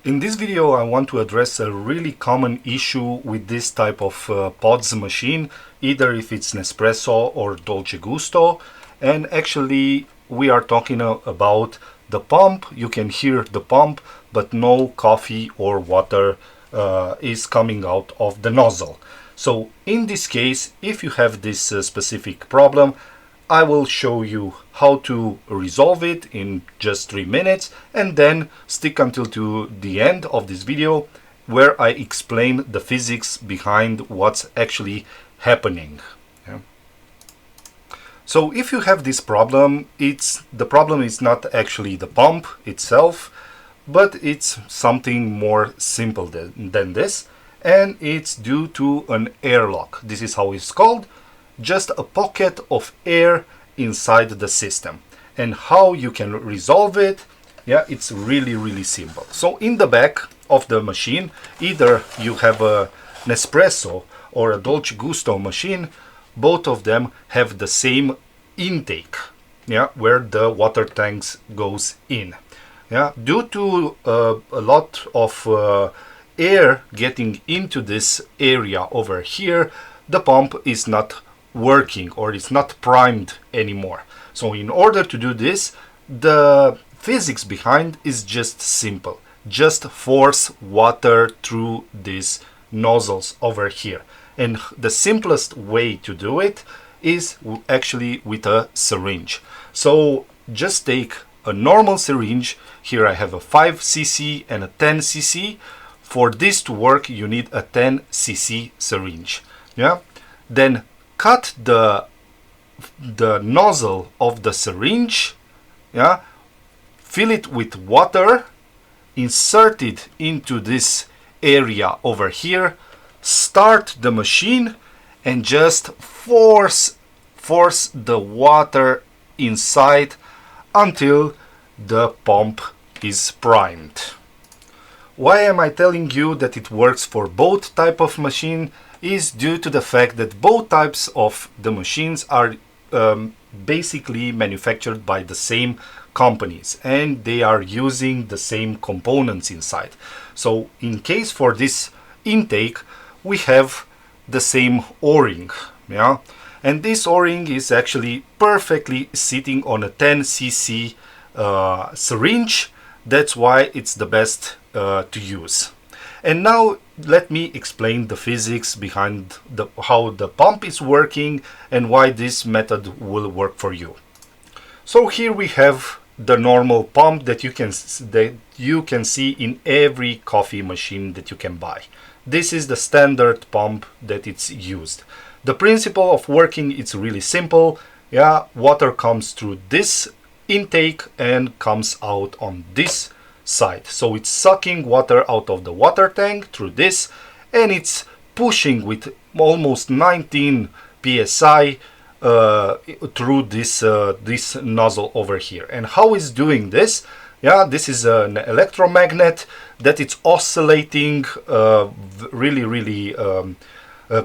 In this video I want to address a really common issue with this type of pods machine, either if it's Nespresso or Dolce Gusto, and actually we are talking about the pump. You can hear the pump, but no coffee or water is coming out of the nozzle. So in this case, if you have this specific problem, I will show you how to resolve it in just 3 minutes, and then stick until to the end of this video where I explain the physics behind what's actually happening. Yeah. So if you have this problem, the problem is not actually the pump itself, but it's something more simple than this, and it's due to an airlock. This is how it's called. Just a pocket of air inside the system. And how you can resolve it, yeah, it's really simple. So in the back of the machine, either you have a Nespresso or a Dolce Gusto machine, both of them have the same intake, yeah, where the water tanks goes in. Yeah, due to a lot of air getting into this area over here, the pump is not working, or it's not primed anymore. So in order to do this, the physics behind is just simple. Just force water through these nozzles over here. And the simplest way to do it is actually with a syringe. So just take a normal syringe. Here I have a 5 cc and a 10 cc. For this to work, you need a 10 cc syringe. Yeah. Then cut the nozzle of the syringe, yeah, fill it with water, insert it into this area over here, start the machine, and just force the water inside until the pump is primed. Why am I telling you that it works for both type of machine? Is due to the fact that both types of the machines are basically manufactured by the same companies, and they are using the same components inside. So in case for this intake, we have the same o-ring, yeah, and this o-ring is actually perfectly sitting on a 10 cc syringe. That's why it's the best to use. And now let me explain the physics behind how the pump is working and why this method will work for you. So here we have the normal pump that you can see in every coffee machine that you can buy. This is the standard pump that it's used. The principle of working is really simple. Yeah, water comes through this intake and comes out on this side. So it's sucking water out of the water tank through this, and it's pushing with almost 19 psi through this nozzle over here. And how is doing this? Yeah, this is an electromagnet that it's oscillating really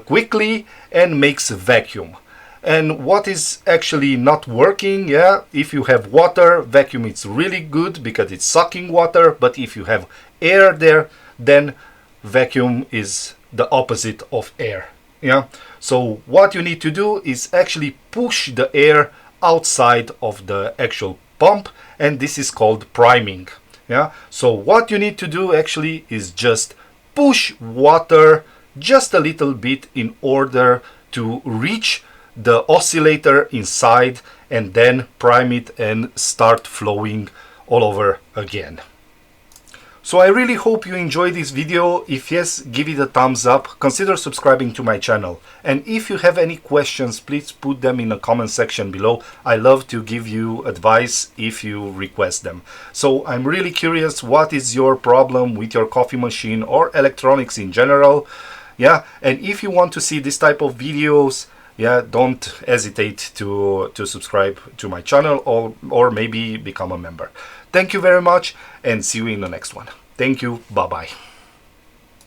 quickly and makes a vacuum. And what is actually not working, yeah, if you have water, vacuum it's really good because it's sucking water, but if you have air there, then vacuum is the opposite of air. Yeah. So what you need to do is actually push the air outside of the actual pump, and this is called priming. Yeah. So what you need to do actually is just push water just a little bit in order to reach the oscillator inside, and then prime it and start flowing all over again. So I really hope you enjoyed this video. If yes, give it a thumbs up, consider subscribing to my channel, and if you have any questions, please put them in the comment section below. I love to give you advice if you request them. So I'm really curious, what is your problem with your coffee machine or electronics in general? Yeah, and if you want to see this type of videos, yeah, don't hesitate to subscribe to my channel, or maybe become a member. Thank you very much, and see you in the next one. Thank you. Bye bye.